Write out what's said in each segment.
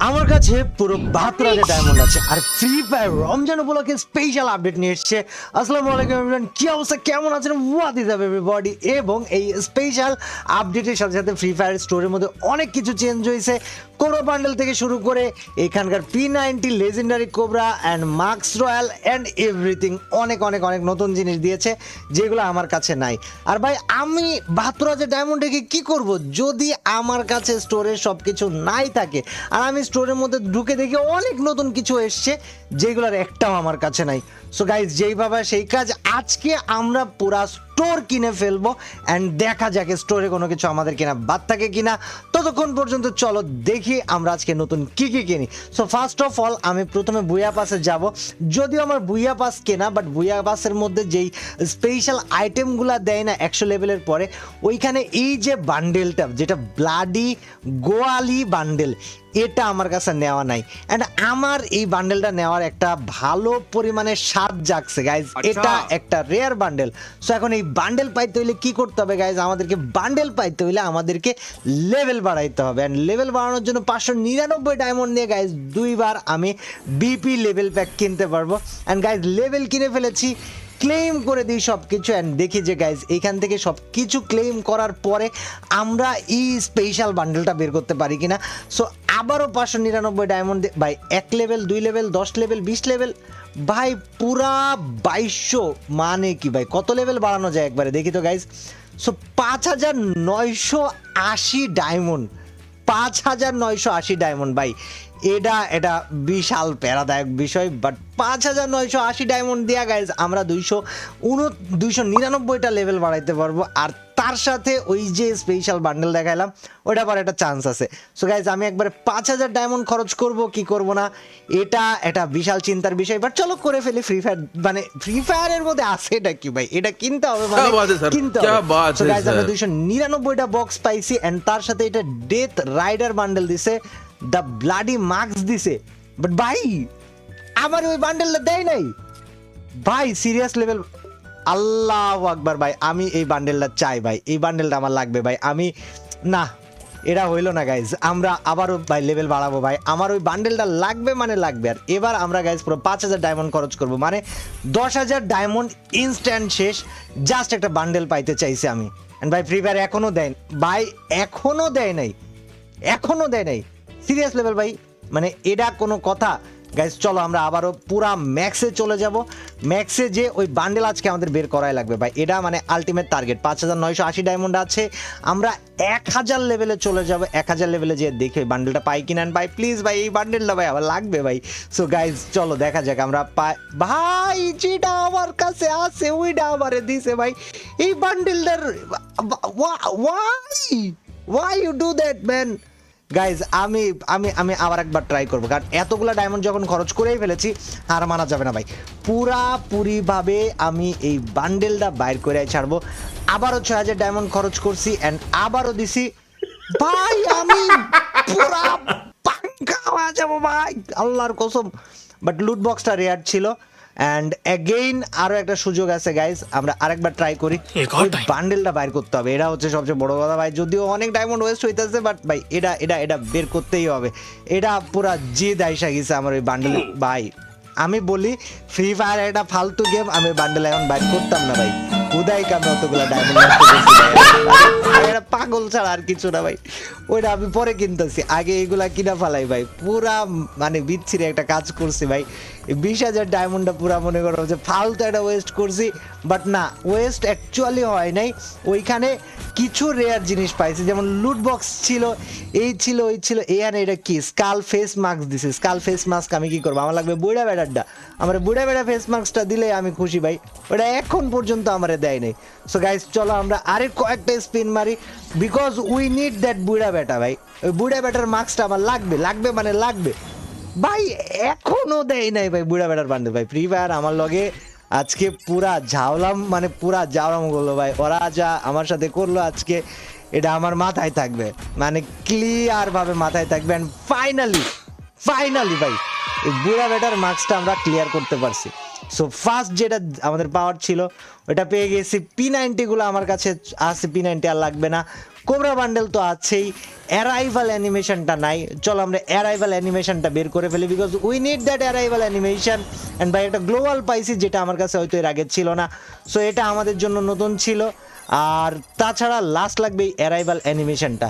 আমার কাছে পুরো 72,000 ডায়মন্ড আছে আর ফ্রি ফায়ার রমজান উপলক্ষে স্পেশাল আপডেট নিয়ে এসেছে। আসসালামু আলাইকুম এভরিওয়ান, কি অবস্থা, কেমন আছেন? What is up everybody. এবং এই স্পেশাল আপডেটের সাথে সাথে ফ্রি ফায়ার স্টোরের মধ্যে অনেক কিছু চেঞ্জ হয়েছে। কোবরা বান্ডেল থেকে শুরু করে এখানকার P90 legendary cobra and marks royal and everything অনেক অনেক অনেক নতুন জিনিস দিয়েছে যেগুলো আমার কাছে নাই। আর ভাই আমি 72,000 ডায়মন্ড রেখে কি করব যদি আমার কাছে স্টোরে সব কিছু নাই থাকে? আর আমি স্টোরের মধ্যে ঢুকে দেখি অনেক নতুন কিছু এসছে যেগুলোর একটাও আমার কাছে নাই। সো গাইজ, যেই ভাবা সেই কাজ, আজকে আমরা পুরা স্টোর কিনে ফেলবো অ্যান্ড দেখা যাক স্টোরে কোনো কিছু আমাদের কিনা বাদ থাকে কিনা। ততক্ষণ পর্যন্ত চলো দেখি আমরা আজকে নতুন কি কি কিনি। সো ফার্স্ট অফ অল আমি প্রথমে বুইয়া পাসে যাব। যদিও আমার বুইয়া পাস কেনা, বাট বুইয়া পাসের মধ্যে যেই স্পেশাল আইটেমগুলো দেয় না 100 লেভেলের পরে, ওইখানে এই যে বান্ডেলটা যেটা ব্লাডি গোয়ালি বান্ডেল, এটা আমার কাছে নেওয়া নাই। অ্যান্ড আমার এই বান্ডেলটা নেওয়ার একটা ভালো পরিমাণে স্বাদ জাগছে গাইজ। এটা একটা রেয়ার বান্ডেল। সো এখন এই বান্ডেল পাইতে হইলে কি করতে হবে গাইজ? আমাদেরকে বান্ডেল পাইতে হইলে আমাদেরকে লেভেল বাড়াইতে হবে। অ্যান্ড লেভেল বাড়ানোর জন্য 599 ডায়মন্ড নিয়ে গাইজ দুইবার আমি বিপি লেভেল প্যাক কিনতে পারবো। অ্যান্ড গাইজ লেভেল কিনে ফেলেছি, ক্লেম করে দিই সব কিছু অ্যান্ড দেখি যে গাইজ এইখান থেকে সব কিছু ক্লেম করার পরে আমরা এই স্পেশাল বান্ডেলটা বের করতে পারি কিনা। সো আবারও 599 ডায়মন্ড ভাই, 1 লেভেল 2 লেভেল 10 লেভেল 20 লেভেল ভাই, পুরা 2200 মানে কি ভাই? কত লেভেল বাড়ানো যায় একবারে দেখি তো গাইজ। সো 5,980 ডায়মন্ড, 5,980 ডায়মন্ড ভাই, এটা বিশাল প্যারাদায়ক বিষয়। বাট 5,980 ডায়মন্ড দিয়া গাইজ আমরা 299টা লেভেল বাড়াইতে পারবো। আর তার সাথে ওই যে স্পেশাল বান্ডেল দেখাইলাম ওটা পর একটা চান্স আছে। সো গাইজ আমি একবারে 5,000 ডায়মন্ড খরচ করব কি করব না, এটা বিশাল চিন্তার বিষয়। বাট চলো করে ফেলি। ফ্রি ফায়ার মানে ফ্রি ফায়ারের মধ্যে আছে এটা কি ভাই? এটা কিনতে হবে, মানে কিনতে হবে। সো গাইজ আমরা 299টা বক্স পাইছি অ্যান্ড তার সাথে এটা ডেথ রাইডার বান্ডেল দিছে, দ্য ব্লাডি মার্কস দিছে। বাট ভাই আমার ওই বান্ডেলটা দেয় নাই ভাই, সিরিয়াস লেভেল। আল্লাহু আকবার ভাই, আমি এই বান্ডেলটা চাই ভাই, এই বান্ডেলটা আমার লাগবে ভাই। আমি না, এটা হইলো না গাইজ, আমরা আবারও ভাই লেভেল বাড়াবো ভাই, আমার ওই বান্ডেলটা লাগবে মানে লাগবে। আর এবার আমরা গাইজ পুরো 5,000 ডায়মন্ড খরচ করবো, মানে 10,000 ডায়মন্ড ইনস্ট্যান্ট শেষ, জাস্ট একটা বান্ডেল পাইতে চাইছি আমি। এন্ড ভাই ফ্রি ফায়ার এখনো দেয় ভাই, এখনো দেয় নাই, এখনো দেয় নাই সিরিয়াস লেভেল ভাই, মানে এটা কোনো কথা? গাইজ চলো আমরা আবারও পুরা ম্যাক্সে চলে যাব। ম্যাক্সে যে ওই বান্ডেল আজকে আমাদের বের করাই লাগবে ভাই, এটা মানে আলটিমেট টার্গেট। 5,980 ডায়মন্ড আছে, আমরা 1,000 লেভেলে চলে যাব। 1,000 লেভেলে যে দেখি ওই বান্ডেলটা পাই কিনা। ভাই প্লিজ ভাই এই বান্ডেলটা ভাই আমার লাগবে ভাই। সো গাইজ চলো দেখা যাক আমরা পাই। ভাই যেটা আমার কাছে আছে ওইটা আমারে দিছে ভাই, এই বান্ডেলটার। Why you do that man? Guys আমি আমি আমি আবার একবার ট্রাই করবো, কারণ এতগুলো ডায়মন্ড যখন খরচ করেই ফেলেছি আর মানা যাবে না ভাই। পুরাপুরিভাবে আমি এই বান্ডেলটা বাইর করে ছাড়বো। আবারও 6,000 ডায়মন্ড খরচ করছি অ্যান্ড আবারও দিছি ভাই, আমি পুরা পাঙ্কা হয়ে যাবো ভাই আল্লাহর কসম। বাট লুট বক্সটা রেয়ার ছিল অ্যান্ড অ্যাগেইন আরো একটা সুযোগ আছে গাইজ, আমরা আরেকবার ট্রাই করি। বান্ডেলটা বাইর করতে হবে, এটা হচ্ছে সবচেয়ে বড় কথা ভাই। যদিও অনেক ডায়মন্ড ওয়েস্ট হইতেছে, বাট ভাই এটা এটা এটা বের করতেই হবে। এটা পুরা জিদ আইসা গেছে আমার ওই বান্ডেল ভাই। আমি বলি ফ্রি ফায়ার একটা ফালতু গেম, আমি বান্ডেল এখন বাইর করতাম না ভাই। উদয় কামে অতগুলো ডায়মন্ড এটা পাগল ছাড়া আর কিছু না ভাই। ওইটা আমি পরে কিনতেছি, আগে এগুলা কিনা ফেলাই ভাই। পুরা মানে বিচ্ছিরি একটা কাজ করছি ভাই। 20,000 ডায়মন্ডটা পুরা মনে করো যে ফালতু একটা ওয়েস্ট করছি। বাট না, ওয়েস্ট অ্যাকচুয়ালি হয় নাই, ওইখানে কিছু রেয়ার জিনিস পাইছি, যেমন লুট বক্স ছিল, এই ছিল ওই ছিল। এখানে এটা কি স্কাল ফেস মাস্ক দিছে, স্কাল ফেস মাস্ক আমি কি করবো? আমার লাগবে বুড়া বেড়ারটা, আমার বুড়া বেড়া ফেস মাস্কটা দিলে আমি খুশি ভাই। ওটা এখন পর্যন্ত আমার দেয় নাই। সো গাইজ চলো আমরা আরেক কয়েকটা স্পিন মারি, বিকজ উই নিড দ্যাট বুড়া বেটা ভাই। ওই বুড়া বেটার মাস্কটা আমার লাগবে, লাগবে মানে লাগবে ভাই। এখনো দেয় নাই ভাই বুড়া বেটার বান্ডেল ভাই। ফ্রি ফায়ার আমার লগে আজকে পুরা ঝাওলাম, মানে পুরা ঝাওলাম করলো ভাই। ওরা যা আমার সাথে করলো আজকে, এটা আমার মাথায় থাকবে, মানে ক্লিয়ার ভাবে মাথায় থাকবে। অ্যান্ড ফাইনালি ভাই এই বুড়া বেটার মার্কসটা আমরা ক্লিয়ার করতে পারছি। সো ফার্স্ট যেটা আমাদের পাওয়ার ছিল ওটা পেয়ে গেছি। P90 গুলো আমার কাছে আছে, P90 আর লাগবে না। কোবরা বান্ডেল তো আছেই, অ্যারাইভাল অ্যানিমেশনটা নাই, চলো আমরা অ্যারাইভাল অ্যানিমেশনটা বের করে ফেলি because we need that arrival animation. And ভাই এটা গ্লোবাল পাইছি যেটা আমার কাছে হয়তো এর আগে ছিল না, সো এটা আমাদের জন্য নতুন ছিল। আর তাছাড়া লাস্ট লাগবে এই অ্যারাইভাল অ্যানিমেশনটা,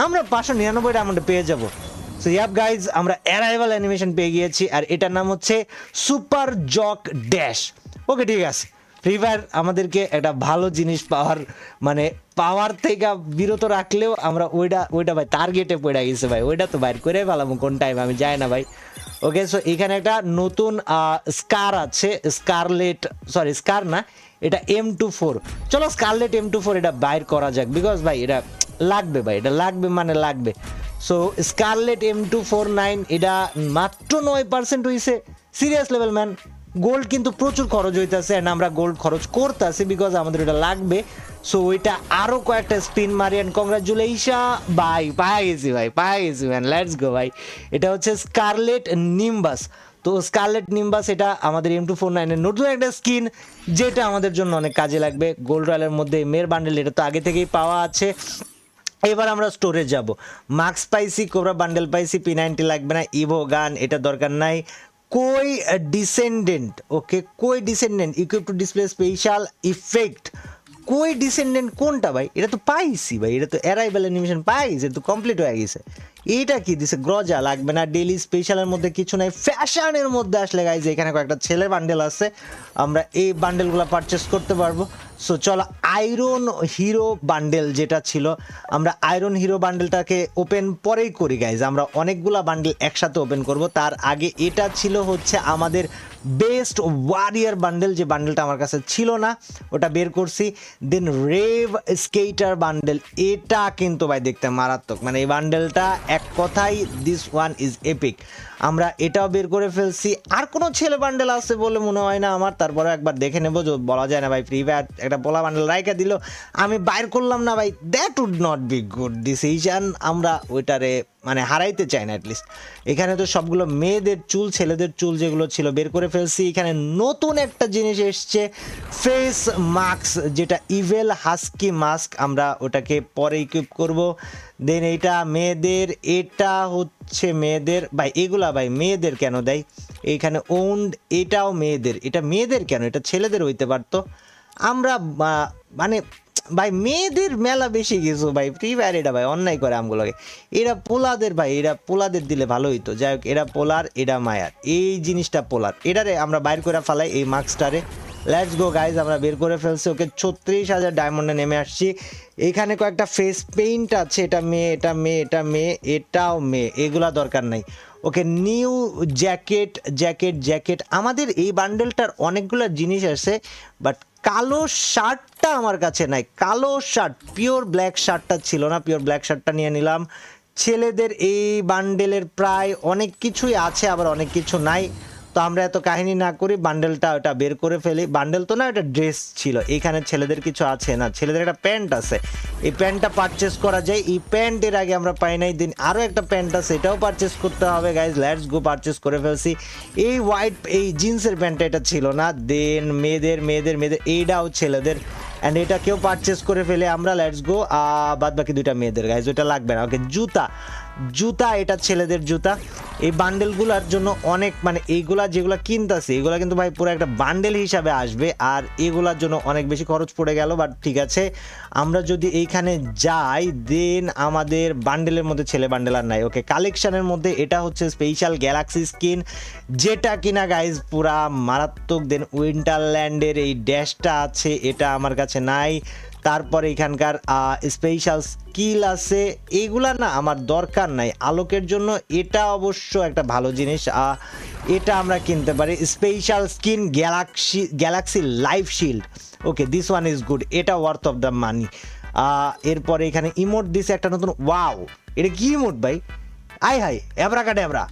আমরা 599 ডায়মন্ডে পেয়ে যাব। সো ইয়াপ গাইজ, আমরা অ্যারাইভাল অ্যানিমেশন পেয়ে গিয়েছি আর এটার নাম হচ্ছে সুপার জক ড্যাশ। ওকে ঠিক আছে, ফ্রি ফায়ার আমাদেরকে একটা ভালো জিনিস পাওয়ার থেকে বিরত রাখলেও আমরা ওইটা ভাই টার্গেটে পড়ে গেছে ভাই, ওইটা তো বাইর করে ফেলাম কোন টাইম আমি যাই না ভাই। ওকে, সো এখানে একটা নতুন স্কার আছে, স্কার না, এটা M24। চলো স্কারলেট M24 এটা বাইর করা যাক বিকজ ভাই এটা লাগবে ভাই, এটা লাগবে মানে লাগবে। সো স্কারলেট M249 এটা মাত্র 9% হয়েছে, সিরিয়াস লেভেল ম্যান। গোল্ড কিন্তু প্রচুর খরচ হইতেছে অ্যান্ড আমরা গোল্ড খরচ করতেছি বিকজ আমাদের এটা লাগবে। সো ওইটা আরও কয়েকটা স্পিন মারি অ্যান্ড কংগ্রাচুলেশন ভাই, পায়ে গেছি ম্যান, লেটস গো ভাই। এটা হচ্ছে স্কারলেট নিম্বাস। তো স্কারলেট নিম্বাস এটা আমাদের M249 এর নতুন একটা স্কিন যেটা আমাদের জন্য অনেক কাজে লাগবে। গোল্ড রয়্যালের মধ্যে মেয়ের বান্ডেল এটা তো আগে থেকেই পাওয়া আছে। এবার আমরা স্টোরে যাব, মার্কস পাইছি, কোবরা বান্ডেল পাইছি, P90 লাগবে না, ইভো গান এটা দরকার নাই, कोई डिसेंडेंट ओके कोई descendant equip to display special effect कोई डिसेंडेंट কোনটা ভাই, এটা তো পাইছি ভাই, এটা তো অ্যারাইভাল অ্যানিমেশন পাইছি, এটা তো কমপ্লিট হয়ে গেছে। এটা কি দিছে, গ্রজা লাগবে না, ডেইলি স্পেশালের মধ্যে কিছু নাই, ফ্যাশনের মধ্যে আসলে গাইজ এখানে কয়েকটা ছেলে বান্ডেল আছে, আমরা এই বান্ডেলগুলো পারচেস করতে পারবো। সো চলো আয়রন হিরো বান্ডেল যেটা ছিল, আমরা আয়রন হিরো বান্ডেলটাকে ওপেন পরেই করি গাইজ, আমরা অনেকগুলা বান্ডেল একসাথে ওপেন করব। তার আগে এটা ছিল হচ্ছে আমাদের বেস্ট ওয়ারিয়ার বান্ডেল, যে বান্ডেলটা আমার কাছে ছিল না ওটা বের করছি। দেন রেভ স্কেটার বান্ডেল, এটা কিন্তু ভাই দেখতে মারাত্মক, মানে এই বান্ডেলটা এক কথাই দিস ওয়ান ইজ এপিক, আমরা এটাও বের করে ফেলছি। আর কোনো ছেলে বান্ডেল আছে বলে মনে হয় না আমার, তারপরে একবার দেখে নেবো, বলা যায় না ভাই, ফ্রি ফায়ার একটা পোলা বান্ডেল রাইকা দিল আমি বাইর করলাম না ভাই, that would not be good decision, আমরা ওইটারে মানে হারাইতে চাই না। অ্যাটলিস্ট এখানে তো সবগুলো মেয়েদের চুল, ছেলেদের চুল যেগুলো ছিল বের করে ফেলছি। এখানে নতুন একটা জিনিস এসছে, ফেস মাস্ক, যেটা ইভেল হাস্কি মাস্ক, আমরা ওটাকে পরে ইকুইপ করব। দেন এইটা মেয়েদের, এটা হচ্ছে মেয়েদের ভাই, এগুলা ভাই মেয়েদের কেন দেয় এইখানে ওন্ড, এটাও মেয়েদের, এটা মেয়েদের কেন, এটা ছেলেদের হইতে পারতো। আমরা মানে ভাই মেয়েদের মেলা বেশি কিছু ভাই, ফ্রি ফায়ার এটা ভাই অন্যায় করে আমগুলোকে, এরা পোলাদের ভাই, এরা পোলাদের দিলে ভালো হইতো। যাই হোক, এরা পোলার, এরা মায়ার, এই জিনিসটা পোলার, এটারে আমরা বাইর করে ফেলাই এই মার্কসটারে। লেটস গো গাইজ, আমরা বের করে ফেলছি। ওকে 36,000 ডায়মন্ডে নেমে আসছি। এখানে কয়েকটা ফেস পেইন্ট আছে, এটা মেয়ে, এটা মেয়ে, এটা মেয়ে, এটাও মেয়ে, এগুলা দরকার নাই। ওকে নিউ জ্যাকেট জ্যাকেট জ্যাকেট, আমাদের এই বান্ডেলটার অনেকগুলো জিনিস আছে, বাট কালো শার্টটা আমার কাছে নাই, কালো শার্ট, পিওর ব্ল্যাক শার্টটা ছিল না, পিওর ব্ল্যাক শার্টটা নিয়ে নিলাম। ছেলেদের এই বান্ডেলের প্রায় অনেক কিছুই আছে, আবার অনেক কিছু নাই, তো আমরা এত কাহিনী না করি, বান্ডেলটা ওটা বের করে ফেলি। বান্ডেল তো না, এটা ড্রেস ছিল, এখানে ছেলেদের কিছু আছে না, ছেলেদের একটা প্যান্ট আছে, এই প্যান্টটা পারচেস করা যায়, এই প্যান্টের আগে আমরা পাই নাই। দিন আরও একটা প্যান্ট আছে, এটাও পারচেস করতে হবে গাইজ, লেটস গো, পারচেস করে ফেলছি। এই হোয়াইট এই জিন্সের প্যান্টটা এটা ছিল না। দেন মেয়েদের মেয়েদের মেয়েদের এইটাও ছেলেদের, অ্যান্ড এটা কেউ পারচেস করে ফেলে আমরা, লেটস গো। বাদ বাকি দুইটা মেয়েদের গাইজ, ওইটা লাগবে না। ওকে জুতা, জুতা এটা ছেলেদের জুতা। এই বান্ডেলগুলোর জন্য অনেক মানে এইগুলা যেগুলো কিনতেছি এগুলা কিন্তু ভাই পুরো একটা বান্ডেল হিসাবে আসবে, আর এগুলার জন্য অনেক বেশি খরচ পড়ে গেল, বাট ঠিক আছে আমরা যদি এইখানে যাই দেন আমাদের বান্ডেলের মধ্যে ছেলে বান্ডেল আর নাই। ওকে কালেকশনের মধ্যে এটা হচ্ছে স্পেশাল গ্যালাক্সি স্কিন, যেটা কিনা গাইজ পুরা মারাত্মক। দেন উইন্টারল্যান্ডের এই ড্যাশটা আছে, এটা আমার কাছে নাই। তারপরে এখানকার স্পেশাল স্কিল আছে, এইগুলা না আমার দরকার নাই আলোকের জন্য, এটা অবশ্য একটা ভালো জিনিস, এটা আমরা কিনতে পারি। Special skin Galaxy life shield, okay this one is good, এটা ওয়ার্থ অফ দ্য মানি। এরপরে এখানে ইমোট দিছে একটা নতুন, ওয়াও এটা কি ইমোট ভাই, আই হাই এবরা কাটে এবরা।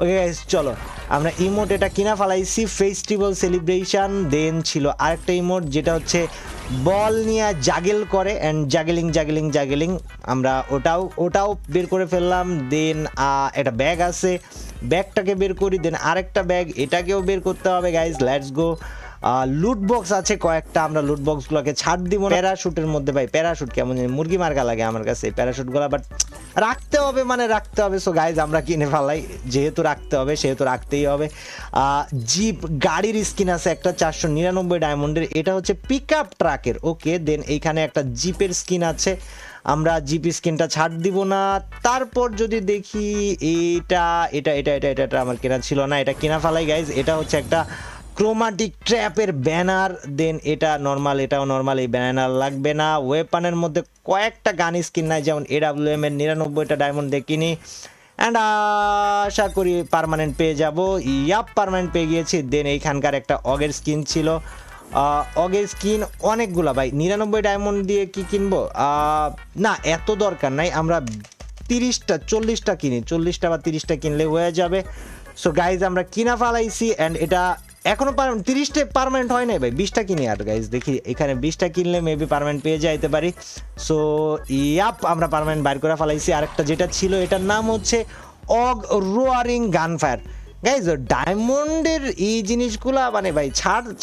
ওকে গাইস চলো আমরা ইমোট এটা কিনা ফেলাইছি, ফেস্টিভ্যাল সেলিব্রেশন। দেন ছিল আরেকটা ইমোট যেটা হচ্ছে বল নিয়ে জাগেল করে, অ্যান্ড জাগেলিং আমরা ওটাও বের করে ফেললাম। দেন একটা ব্যাগ আছে, ব্যাগটাকে বের করি। দেন আরেকটা ব্যাগ, এটাকেও বের করতে হবে গাইজ, লেটস গো। লুট বক্স আছে কয়েকটা, আমরা লুট বক্সগুলোকে ছাড় দিব না। প্যারাশুটের মধ্যে ভাই প্যারাশুট কেমন জানি মুরগি মার্কা লাগে আমার কাছে এই প্যারাশুটগুলো, বাট রাখতে হবে মানে রাখতে হবে। সো গাইজ আমরা কিনে ফেলাই, যেহেতু রাখতে হবে সেহেতু রাখতেই হবে। জিপ গাড়ির স্কিন আছে একটা 499 ডায়মন্ডের, এটা হচ্ছে পিক আপ ট্রাকের। ওকে, দেন এইখানে একটা জিপের স্কিন আছে, আমরা জিপ স্কিনটা ছাড় দিব না। তারপর যদি দেখি এটা এটা এটা এটা এটা এটা আমার কেনা ছিল না, এটা কেনা ফেলাই গাইজ। এটা হচ্ছে একটা ক্রোমাটিক ট্র্যাপের ব্যানার, দেন এটা নর্মাল, এটাও নর্মাল, এই ব্যানার লাগবে না। ওয়েপানের মধ্যে কয়েকটা গান স্কিন নাই, যেমন AWM এর 99টা ডায়মন্ড দেখিনি, অ্যান্ড আশা করি পার্মানেন্ট পেয়ে যাব। ইয়াপ পার্মানেন্ট পেয়ে গিয়েছি। দেন এইখানকার একটা অগের স্কিন ছিল, অগের স্কিন অনেকগুলা ভাই। 99 ডায়মন্ড দিয়ে কি কিনবো? না এত দরকার নাই, আমরা 30টা 40টা কিনি, 40টা বা 30টা কিনলে হয়ে যাবে। সো গাইজ আমরা কিনা ফেলাইছি, অ্যান্ড এটা এখনো 30টা পার্মানেন্ট হয় নাই ভাই, 20টা কিনি আর গাইজ, দেখি এখানে 20টা কিনলে মেবি পার্মানেন্ট পেয়ে যাইতে পারি। সো ইয়াপ আমরা পার্মানেন্ট বাইর করে ফেলাইছি। আরেকটা যেটা ছিল এটার নাম হচ্ছে অগ রোয়ারিং গানফায়ার। গাইজ ডায়মন্ডের এই জিনিসগুলা মানে ভাই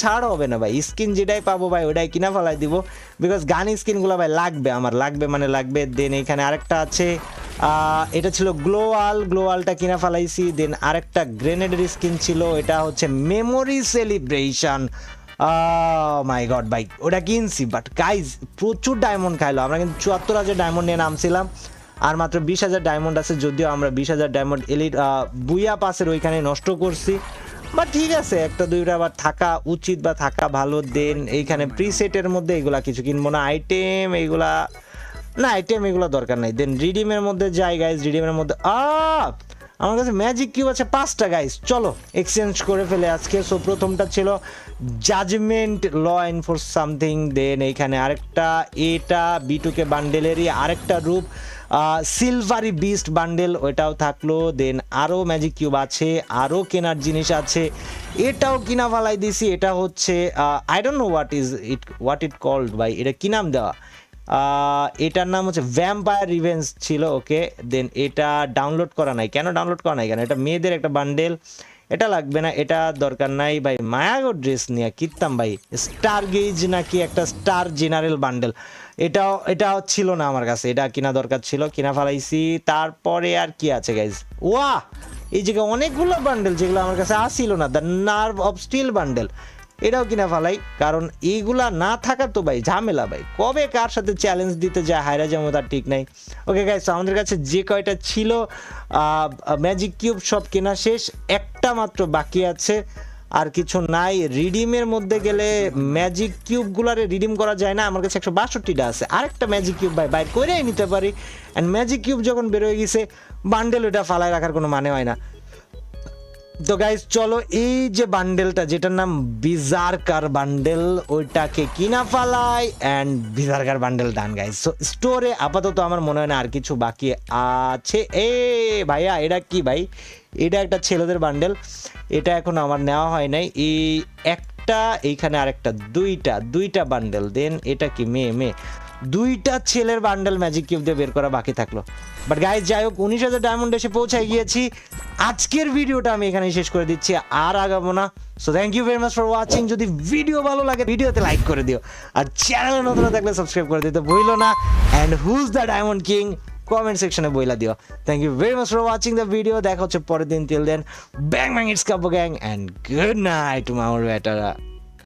ছাড় হবে না ভাই, স্কিন যেটাই পাবো ভাই ওটাই কিনা ফেলাই দিব, বিকজ গান স্কিনগুলো ভাই লাগবে, আমার লাগবে মানে লাগবে। দেন এখানে আরেকটা আছে, এটা ছিল গ্লোয়ালটা কিনা ফেলাইছি। দেন আরেকটা গ্রেনেডের স্কিন ছিল, এটা হচ্ছে মেমোরি সেলিব্রেশন। মাই গড ভাই ওটা কিনছি, বাট গাইজ প্রচুর ডায়মন্ড খাইলো, আমরা কিন্তু 74,000 ডায়মন্ড নিয়ে নামছিলাম, আর মাত্র 20,000 ডায়মন্ড আছে, যদিও আমরা 20,000 ডায়মন্ড এলিট বুয়া পাসের ওইখানে নষ্ট করছি, বাট ঠিক আছে, একটা দুইটা আবার থাকা উচিত বা থাকা ভালো। দেন এইখানে প্রিসেটের মধ্যে এগুলা কিছু কিনবো না, আইটেম এইগুলা না, আইটেম এগুলো দরকার নাই। দেন রিডিমের মধ্যে যাই গাইজ, রিডিমের মধ্যে আমার কাছে ম্যাজিক কিউব আছে 5টা গাইজ, চলো এক্সচেঞ্জ করে ফেলে আজকে। সো প্রথমটা ছিল জাজমেন্ট ল এনফোর্স সামথিং, দেন এইখানে আরেকটা, এটা B2K বান্ডেলেরই আরেকটা রূপ, সিলভারি বিস্ট বান্ডেল, ওইটাও থাকলো। দেন আরও ম্যাজিক কিউব আছে, আরও কেনার জিনিস আছে, এটাও কিনা ফেলাই দিছি। এটা হচ্ছে I don't know what it called ভাই, এটা কি নাম দেওয়া, এটার নাম হচ্ছে ভ্যাম্পায়ার রিভেঞ্জ ছিল। ওকে, দেন এটা ডাউনলোড করা নাই, কেন ডাউনলোড করা নাই কেন, এটা মেয়েদের একটা বান্ডেল, এটা লাগবে না, এটা দরকার নাই ভাই। মায়াগো ড্রেস নিয়ে কিনতাম ভাই, স্টার গেজ নাকি একটা স্টার জেনারেল বান্ডেল, এটাও ছিল না আমার কাছে, এটা কিনা দরকার ছিল, কিনা ফেলাইছি। তারপরে আর কি আছে গাইজ, ওয়াহ এই জায়গায় অনেকগুলো বান্ডেল যেগুলো আমার কাছে আসছিল না, the nerve of steel bundle, এটাও কিনা ফেলাই, কারণ এইগুলা না থাকা তো ভাই ঝামেলা ভাই, কবে কার সাথে চ্যালেঞ্জ দিতে যায় হায়রা যেমন তার ঠিক নাই। ওকে গাইস, আমাদের কাছে যে কয়টা ছিল ম্যাজিক কিউব সব কেনা শেষ, একটা মাত্র বাকি আছে, আর কিছু নাই। রিডিমের মধ্যে গেলে ম্যাজিক কিউবগুলারে রিডিম করা যায় না, আমার কাছে 162টা আছে, আরেকটা ম্যাজিক কিউব ভাই বাইর করেই নিতে পারি। অ্যান্ড ম্যাজিক কিউব যখন বেরোয় গেছে বান্ডেল ওটা ফালায় রাখার কোনো মানে হয় না। তো গাইজ চলো এই যে বান্ডেলটা যেটার নাম বিজার্কার বান্ডেল, ওইটাকে কিনা ফালাই, and berserker bundle done guys. So স্টোরে আপাতত আমার মনে হয় না আর কিছু বাকি আছে। এ ভাইয়া এটা কি ভাই, এটা একটা ছেলেদের বান্ডেল, এটা এখন আমার নেওয়া হয় নাই, এই একটা এইখানে আরেকটা, দুইটা বান্ডেল। দেন এটা কি মেয়ে দুইটা ছেলের বান্ডেল ম্যাজিক কিউব দিয়ে বের করা বাকি থাকলো। বাট গাইজ যাই হোক 19,000 ডায়মন্ড এসে পৌঁছায় গিয়েছি, আজকের ভিডিওটা আমি এখানে শেষ করে দিচ্ছি, আর আগাবো না। So thank you very much for watching. যদি ভিডিও ভালো লাগে ভিডিওতে লাইক করে দিও, আর চ্যানেলে নতুন থাকলে সাবস্ক্রাইব করে দিতে ভুলো না। And who's the diamond king comment সেকশনে বইলা দিও। Thank you very much for watching the video, দেখা হচ্ছে পরের দিন, till then bang bang it's Kapo gang, and good night মাউর বেটারা।